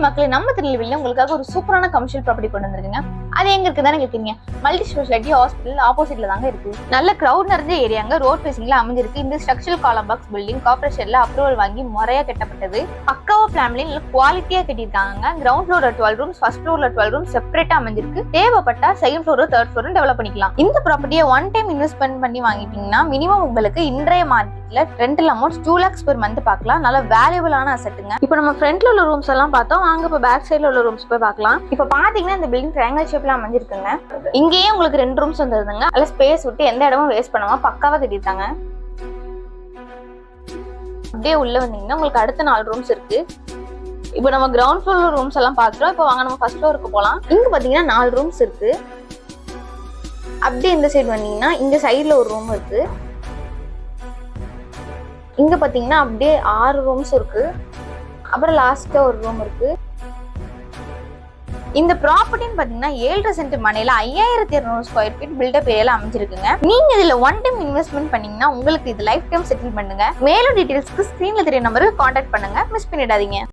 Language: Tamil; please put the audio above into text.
மக்களே, நம்ம திருநெல்வேலியில உங்களுக்காக ஒரு சூப்பரான கமர்ஷியல் ப்ராப்பர்ட்டி கொண்டு வந்திருக்குங்க. அது எங்க இருக்குதானே கேட்குறீங்க? மல்டி ஸ்பெஷாலிட்டி ஹாஸ்பிட்டல் ஆப்போசிட்ல தாங்க இருக்கு. நல்ல கிரௌட் நிறைஞ்ச ஏரியாங்க. ரோட் ஃபேசிங்ல அமைஞ்சிருக்கு. இந்த ஸ்ட்ரக்சரல் காலம் பாக்ஸ் பில்டிங் கார்பரேஷன்ல அப்ரூவல் வாங்கி முறையா கட்டப்பட்டது. பக்காவா பிளான்ல நல்ல குவாலிட்டியா கட்டியிருக்காங்க. கிரவுண்ட் ஃப்ளோர்ல 12 ரூம்ஸ், ஃபர்ஸ்ட் ஃப்ளோர்ல 12 ரூம்ஸ் செப்பரேட்டா அமைஞ்சிருக்கு. தேவைப்பட்டா second floor, third floor develop பண்ணிக்கலாம். இந்த ப்ராப்பர்ட்டியை ஒன் டைம் இன்வெஸ்ட்மெண்ட் பண்ணி வாங்கிட்டீங்கன்னா மினிமம் உங்களுக்கு இன்றைய மார்க்கெட்ல rental amount 2 lakhs per month பார்க்கலாம். நல்ல வேல்யூபிளான அசெட்டுங்க. இப்போ நம்ம ஃப்ரண்ட்ல உள்ள ரூம்ஸ் எல்லாம் பார்த்தோம். வாங்க இப்போ பேக் சைடுல உள்ள ரூம்ஸ் போய் பார்க்கலாம். இப்போ பாத்தீங்கன்னா இந்த பில்டிங் ட்ரையாங்கிள் ஷேப்ல அமைஞ்சிருக்குங்க. இங்கேயே உங்களுக்கு 2 ரூம்ஸ் வந்துருதுங்க. அதுல ஸ்பேஸ் விட்டு எந்த இடமும் வேஸ்ட் பண்ணாம பக்காவா கட்டிட்டாங்க. அப்படியே உள்ள வந்தீங்கன்னா உங்களுக்கு அடுத்த 4 ரூம்ஸ் இருக்கு. இப்போ நம்ம கிரவுண்ட் ஃப்ளோர் ரூம்ஸ் எல்லாம் பாத்துறோம். இப்போ வாங்க நம்ம ஃபர்ஸ்ட் ஃப்ளோருக்கு போலாம். இங்க பாத்தீங்கன்னா 4 ரூம்ஸ் இருக்கு. அப்படியே இந்த சைடு வந்தீங்கன்னா இந்த சைடுல ஒரு ரூம் இருக்கு. இங்க பாத்தீங்கன்னா அப்படியே 6 ரூம்ஸ் இருக்கு. அப்புறம் லாஸ்டா ஒரு ரூம் இருக்கு. இந்த ப்ராப்பர்ட்டின்னு பாத்தீங்கன்னா 7.5 சென்ட் மனையில 5200 ஸ்கொயர் ஃபீட் பில்டப் ஏரியால அமைஞ்சிருக்குங்க. நீங்க இதுல ஒன் டைம் இன்வெஸ்ட்மெண்ட் பண்ணீங்கன்னா உங்களுக்கு இது லைஃப் டைம் செட்டில் பண்ணுங்க. மேலும் டீடைல்ஸ்க்கு ஸ்கிரீன்ல தெரிய நம்பருக்கு கான்டாக்ட் பண்ணுங்க. மிஸ் பண்ணிடாதீங்க.